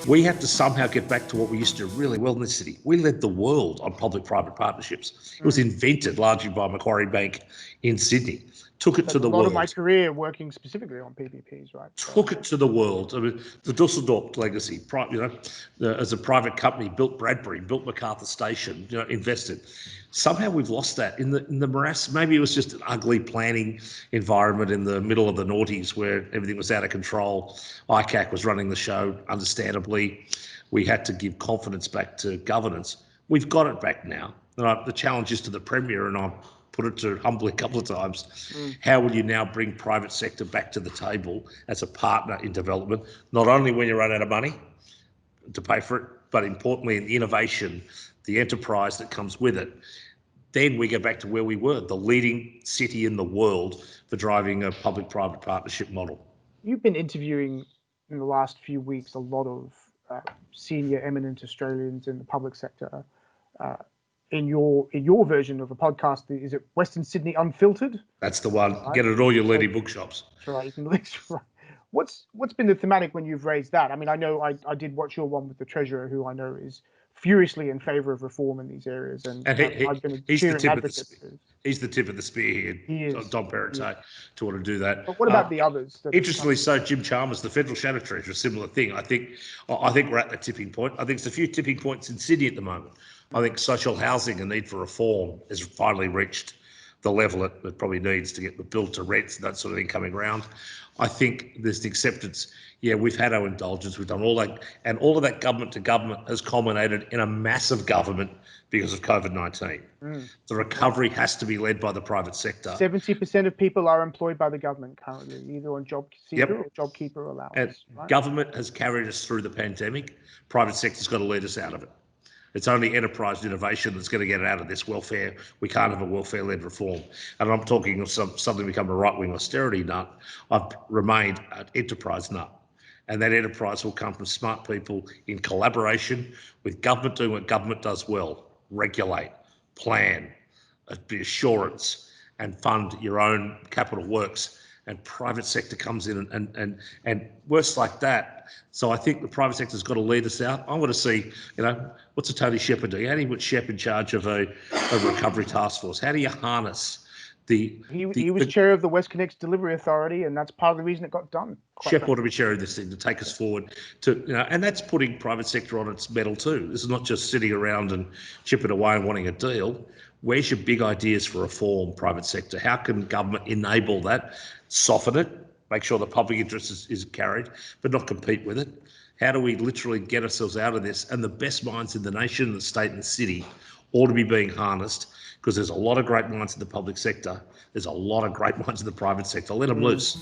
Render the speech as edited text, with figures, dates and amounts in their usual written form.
We have to somehow get back to what we used to do really well in this city. We led the world on public-private partnerships. It was invented largely by Macquarie Bank in Sydney. Took it to the A lot world. of my career working specifically on PPPs, right? Took it to the world. I mean, the Dusseldorp legacy, as a private company, built Bradbury, built MacArthur Station, invested. Somehow we've lost that in the morass. Maybe it was just an ugly planning environment in the middle of the noughties where everything was out of control. ICAC was running the show, understandably. We had to give confidence back to governance. We've got it back now. The challenge is to the Premier, and I've put it to humbly a couple of times, how will you now bring private sector back to the table as a partner in development, not only when you run out of money to pay for it, but importantly in the innovation, the enterprise that comes with it. Then we go back to where we were, the leading city in the world for driving a public-private partnership model. You've been interviewing in the last few weeks a lot of senior eminent Australians in the public sector. In your version of a podcast, is it Western Sydney Unfiltered? That's the one. Right? Get it at all your leading bookshops. That's right. You can right. What's been the thematic when you've raised that? I mean, I know I did watch your one with the Treasurer, who I know is furiously in favour of reform in these areas, and I've been a cheering advocate. He's the tip of the spear here, Don Perrottet, to want to do that. But what about the others? Interestingly so, Jim Chalmers, the Federal Shadow Treasurer, similar thing. I think we're at that tipping point. I think there's a few tipping points in Sydney at the moment. I think social housing and need for reform has finally reached the level it probably needs to get the build to rents and that sort of thing coming around. I think there's the acceptance. Yeah, we've had our indulgence, we've done all that, and all of that government to government has culminated in a massive government because of COVID-19. The recovery has to be led by the private sector. 70% of people are employed by the government currently, either on JobSeeker or JobKeeper allowance. And right? Government has carried us through the pandemic. Private sector's got to lead us out of it. It's only enterprise and innovation that's going to get it out of this welfare. We can't have a welfare-led reform. And I'm talking of something become a right-wing austerity nut. I've remained an enterprise nut. And that enterprise will come from smart people in collaboration with government doing what government does well: regulate, plan, be assurance, and fund your own capital works. And private sector comes in and works like that. So I think the private sector's got to lead us out. I want to see, what's a Tony Shepherd do? How do you put Shep in charge of a recovery task force? How do you harness He was chair of the WestConnex Delivery Authority, and that's part of the reason it got done. Shep ought to be chair of this thing to take us forward and that's putting private sector on its mettle too. This is not just sitting around and chipping away and wanting a deal. Where's your big ideas for reform, private sector? How can government enable that, soften it, make sure the public interest is carried, but not compete with it? How do we literally get ourselves out of this? And the best minds in the nation, the state and the city ought to be being harnessed, because there's a lot of great minds in the public sector. There's a lot of great minds in the private sector. Let them loose.